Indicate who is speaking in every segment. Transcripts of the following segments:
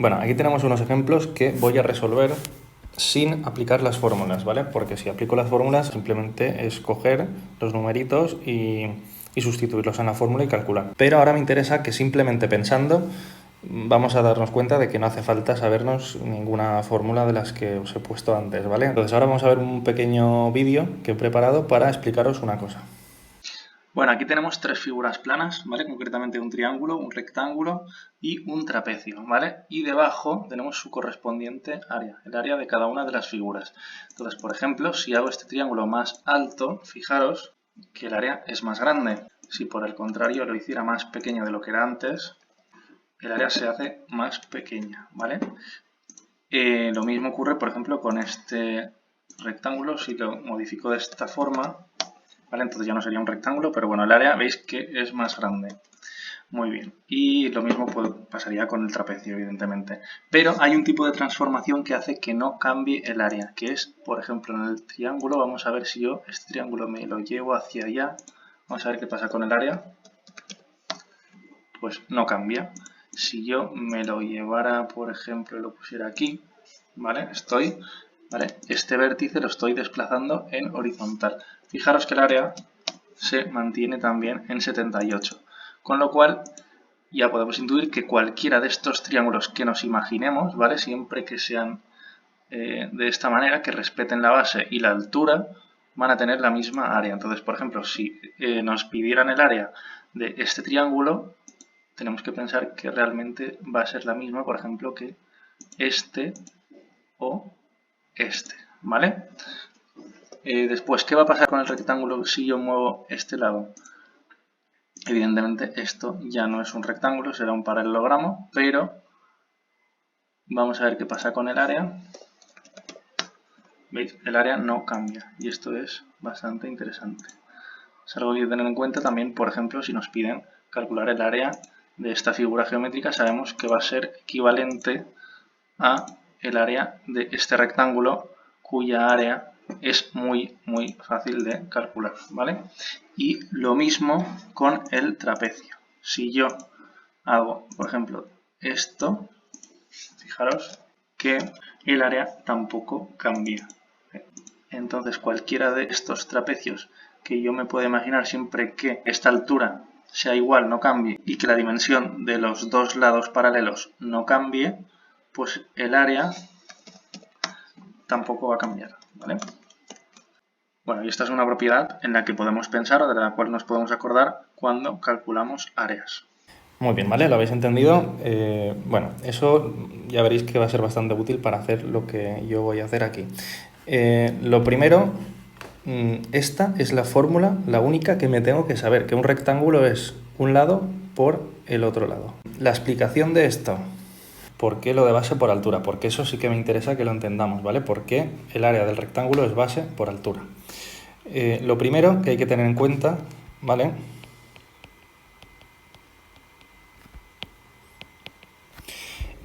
Speaker 1: Bueno, aquí tenemos unos ejemplos que voy a resolver sin aplicar las fórmulas, ¿vale? Porque si aplico las fórmulas simplemente es coger los numeritos y sustituirlos en la fórmula y calcular. Pero ahora me interesa que simplemente pensando vamos a darnos cuenta de que no hace falta sabernos ninguna fórmula de las que os he puesto antes, ¿vale? Entonces ahora vamos a ver un pequeño vídeo que he preparado para explicaros una cosa. Bueno, aquí tenemos tres figuras planas, ¿vale? Concretamente un triángulo, un rectángulo y un trapecio, ¿vale? Y debajo tenemos su correspondiente área, el área de cada una de las figuras. Entonces, por ejemplo, si hago este triángulo más alto, fijaros que el área es más grande. Si por el contrario lo hiciera más pequeño de lo que era antes, el área se hace más pequeña, ¿vale? Lo mismo ocurre, por ejemplo, con este rectángulo. Si lo modifico de esta forma, ¿vale? Entonces ya no sería un rectángulo, pero bueno, el área veis que es más grande. Muy bien. Y lo mismo pasaría con el trapecio, evidentemente. Pero hay un tipo de transformación que hace que no cambie el área, que es, por ejemplo, en el triángulo. Vamos a ver si yo este triángulo me lo llevo hacia allá. Vamos a ver qué pasa con el área. Pues no cambia. Si yo me lo llevara, por ejemplo, y lo pusiera aquí, ¿vale? ¿vale? Este vértice lo estoy desplazando en horizontal. Fijaros que el área se mantiene también en 78. Con lo cual, ya podemos intuir que cualquiera de estos triángulos que nos imaginemos, ¿vale? Siempre que sean de esta manera, que respeten la base y la altura, van a tener la misma área. Entonces, por ejemplo, si nos pidieran el área de este triángulo, tenemos que pensar que realmente va a ser la misma, por ejemplo, que este o este, ¿vale? Después, ¿qué va a pasar con el rectángulo si yo muevo este lado? Evidentemente esto ya no es un rectángulo, será un paralelogramo, pero vamos a ver qué pasa con el área. ¿Veis? El área no cambia y esto es bastante interesante. Es algo que hay que tener en cuenta también, por ejemplo, si nos piden calcular el área de esta figura geométrica, sabemos que va a ser equivalente a el área de este rectángulo, cuya área es muy fácil de calcular, ¿vale? Y lo mismo con el trapecio. Si yo hago, por ejemplo, esto, fijaros que el área tampoco cambia. Entonces, cualquiera de estos trapecios que yo me puedo imaginar, siempre que esta altura sea igual, no cambie, y que la dimensión de los dos lados paralelos no cambie, pues el área tampoco va a cambiar, ¿vale? Bueno, y esta es una propiedad en la que podemos pensar o de la cual nos podemos acordar cuando calculamos áreas. Muy bien, ¿vale? ¿Lo habéis entendido? Bueno, eso ya veréis que va a ser bastante útil para hacer lo que yo voy a hacer aquí. Lo primero, esta es la fórmula, la única que me tengo que saber, que un rectángulo es un lado por el otro lado. La explicación de esto, ¿por qué lo de base por altura? Porque eso sí que me interesa que lo entendamos, ¿vale? Porque el área del rectángulo es base por altura. Lo primero que hay que tener en cuenta, ¿vale?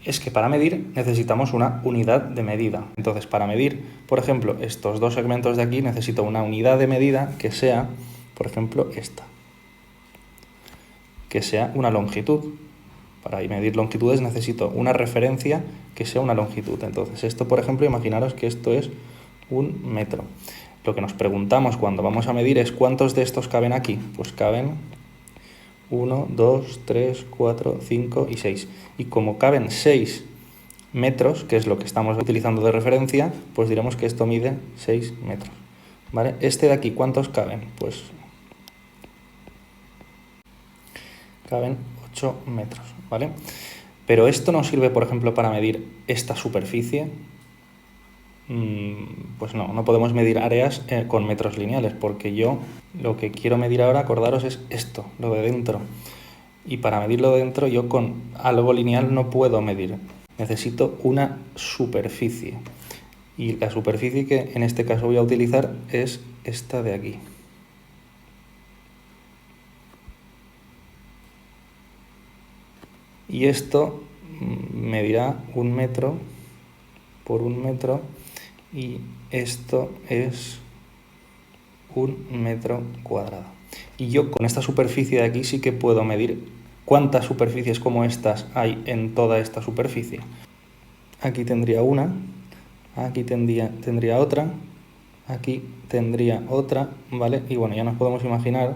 Speaker 1: Es que para medir necesitamos una unidad de medida. Entonces, para medir, por ejemplo, estos dos segmentos de aquí, necesito una unidad de medida que sea, por ejemplo, esta. Que sea una longitud. Para medir longitudes necesito una referencia que sea una longitud. Entonces, esto, por ejemplo, imaginaros que esto es 1 metro. Lo que nos preguntamos cuando vamos a medir es ¿cuántos de estos caben aquí? Pues caben 1, 2, 3, 4, 5 y 6. Y como caben 6 metros, que es lo que estamos utilizando de referencia, pues diremos que esto mide 6 metros. ¿Vale? Este de aquí, ¿cuántos caben? Pues caben 8 metros, ¿vale? Pero esto nos sirve, por ejemplo, para medir esta superficie. Pues no podemos medir áreas con metros lineales, porque yo lo que quiero medir ahora, acordaros, es esto, lo de dentro. Y para medirlo de dentro yo con algo lineal no puedo medir. Necesito una superficie. Y la superficie que en este caso voy a utilizar es esta de aquí. Y esto medirá 1 metro por 1 metro y esto es 1 metro cuadrado. Y yo con esta superficie de aquí sí que puedo medir ¿Cuántas superficies como estas hay en toda esta superficie? Aquí tendría una, aquí tendría otra, aquí tendría otra, ¿vale? Y bueno, ya nos podemos imaginar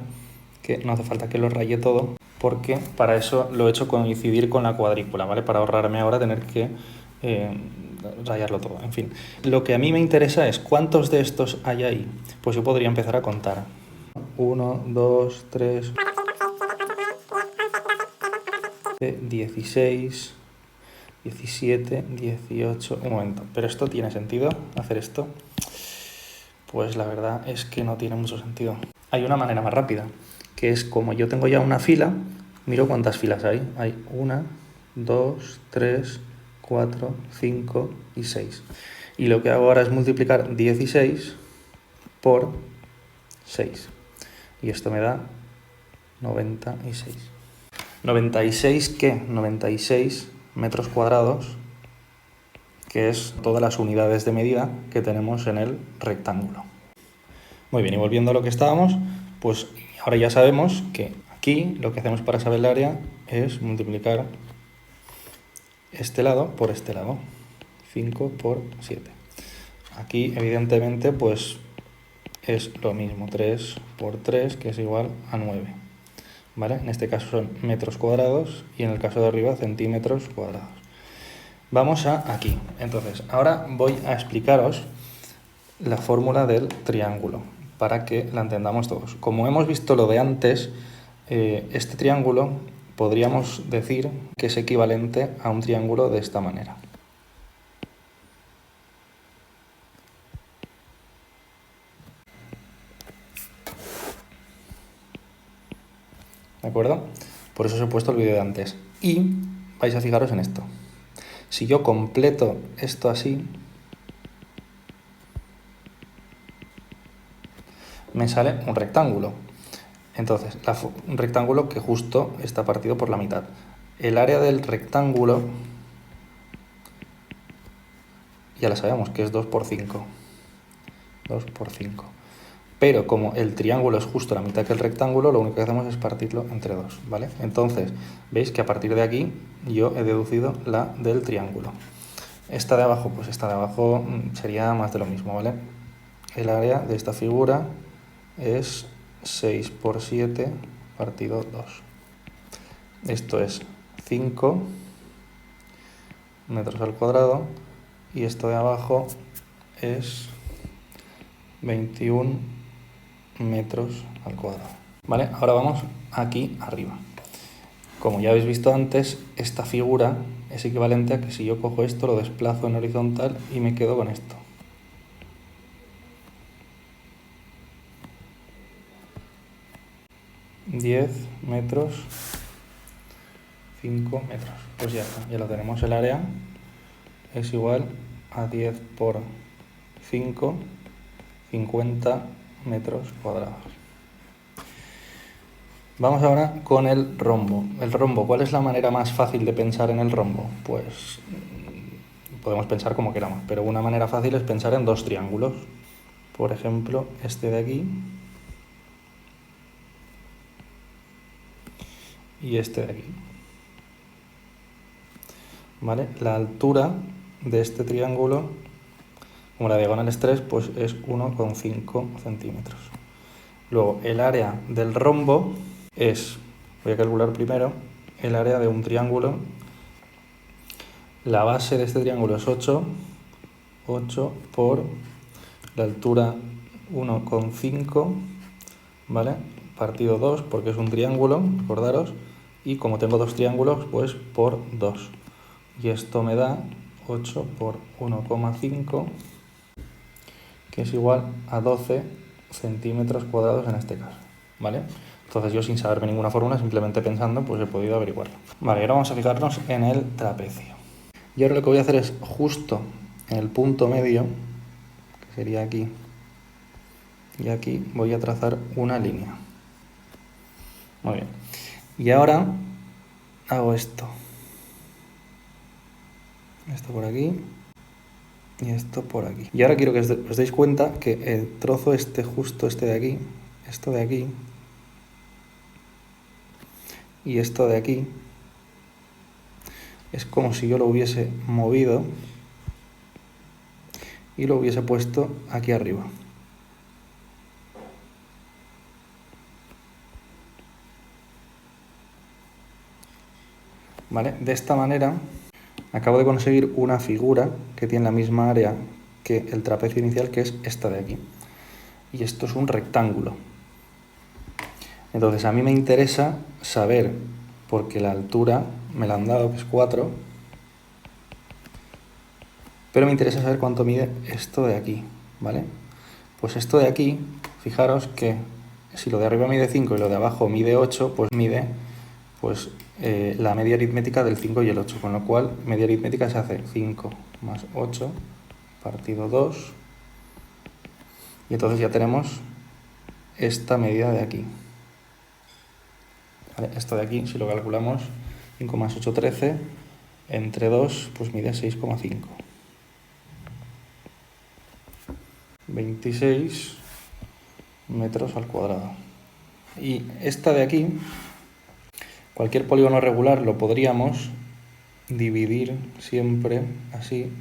Speaker 1: que no hace falta que lo raye todo, porque para eso lo he hecho coincidir con la cuadrícula, ¿vale? Para ahorrarme ahora tener que rayarlo todo. En fin, lo que a mí me interesa es cuántos de estos hay ahí. Pues yo podría empezar a contar. 1, 2, 3, 16, 17, 18... Un momento, ¿pero esto tiene sentido? ¿Hacer esto? Pues la verdad es que no tiene mucho sentido. Hay una manera más rápida, que es como yo tengo ya una fila, miro cuántas filas hay. Hay 1, 2, 3, 4, 5 y 6. Y lo que hago ahora es multiplicar 16 por 6. Y esto me da 96. ¿96 qué? 96 metros cuadrados, que es todas las unidades de medida que tenemos en el rectángulo. Muy bien, y volviendo a lo que estábamos, pues ahora ya sabemos que aquí lo que hacemos para saber el área es multiplicar este lado por este lado. 5 por 7. Aquí, evidentemente, pues es lo mismo. 3 por 3, que es igual a 9. ¿Vale? En este caso son metros cuadrados y en el caso de arriba centímetros cuadrados. Vamos a aquí. Entonces, ahora voy a explicaros la fórmula del triángulo para que la entendamos todos. Como hemos visto lo de antes, este triángulo podríamos decir que es equivalente a un triángulo de esta manera. ¿De acuerdo? Por eso os he puesto el vídeo de antes. Y vais a fijaros en esto. Si yo completo esto así, me sale un rectángulo. Entonces, un rectángulo que justo está partido por la mitad. El área del rectángulo, ya la sabemos, que es 2 por 5. 2 por 5. Pero como el triángulo es justo la mitad que el rectángulo, lo único que hacemos es partirlo entre 2, ¿vale? Entonces, veis que a partir de aquí yo he deducido la del triángulo. Esta de abajo, pues esta de abajo sería más de lo mismo, ¿vale? El área de esta figura es 6 por 7 partido 2. Esto es 5 metros al cuadrado y esto de abajo es 21 metros al cuadrado. ¿Vale? Ahora vamos aquí arriba. Como ya habéis visto antes, esta figura es equivalente a que si yo cojo esto, lo desplazo en horizontal y me quedo con esto. ...10 metros... 5 metros. Pues ya está, ya lo tenemos. El área es igual a 10 por 5, 50 metros cuadrados. Vamos ahora con el rombo. El rombo, ¿cuál es la manera más fácil de pensar en el rombo? Pues podemos pensar como queramos, pero una manera fácil es pensar en dos triángulos. Por ejemplo, este de aquí y este de aquí. ¿Vale? La altura de este triángulo, como la diagonal es 3, pues es 1,5 centímetros. Luego, el área del rombo es, voy a calcular primero, el área de un triángulo. La base de este triángulo es 8 por la altura 1,5, ¿vale? Partido 2, porque es un triángulo, acordaros, y como tengo dos triángulos, pues por 2. Y esto me da 8 por 1,5, que es igual a 12 centímetros cuadrados en este caso, ¿vale? Entonces yo, sin saberme ninguna fórmula, simplemente pensando, pues he podido averiguarlo. Vale, ahora vamos a fijarnos en el trapecio. Y ahora lo que voy a hacer es justo en el punto medio, que sería aquí, y aquí voy a trazar una línea. Muy bien. Y ahora hago esto. Esto por aquí y esto por aquí. Y ahora quiero que os deis cuenta que el trozo justo este de aquí, esto de aquí, y esto de aquí es como si yo lo hubiese movido y lo hubiese puesto aquí arriba. ¿Vale? De esta manera acabo de conseguir una figura que tiene la misma área que el trapecio inicial, que es esta de aquí. Y esto es un rectángulo. Entonces a mí me interesa saber, porque la altura me la han dado, que es 4, pero me interesa saber cuánto mide esto de aquí, ¿vale? Pues esto de aquí, fijaros que si lo de arriba mide 5 y lo de abajo mide 8, pues mide la media aritmética del 5 y el 8, con lo cual media aritmética se hace 5 más 8 partido 2, y entonces ya tenemos esta medida de aquí. ¿Vale? Esto de aquí, si lo calculamos, 5 más 8, 13, entre 2, pues mide 6,5. 26 metros al cuadrado. Y esta de aquí, cualquier polígono regular lo podríamos dividir siempre así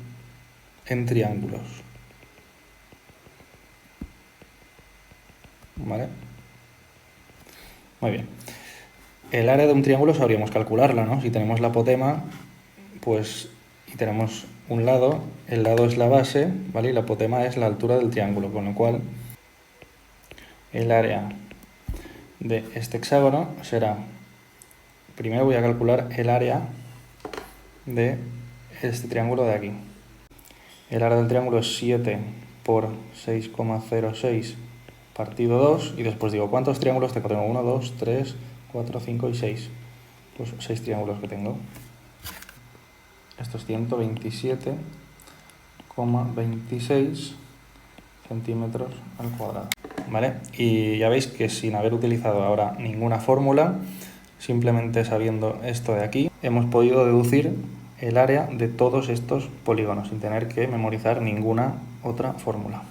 Speaker 1: en triángulos. ¿Vale? Muy bien. El área de un triángulo sabríamos calcularla, ¿no? Si tenemos la apotema, pues, y tenemos un lado, el lado es la base, ¿vale? Y la apotema es la altura del triángulo, con lo cual el área de este hexágono será, primero voy a calcular el área de este triángulo de aquí. El área del triángulo es 7 por 6,06 partido 2, y después digo, ¿cuántos triángulos tengo? Tengo 1, 2, 3, 4, 5 y 6. Pues 6 triángulos que tengo. Esto es 127,26 centímetros al cuadrado. ¿Vale? Y ya veis que sin haber utilizado ahora ninguna fórmula, simplemente sabiendo esto de aquí, hemos podido deducir el área de todos estos polígonos sin tener que memorizar ninguna otra fórmula.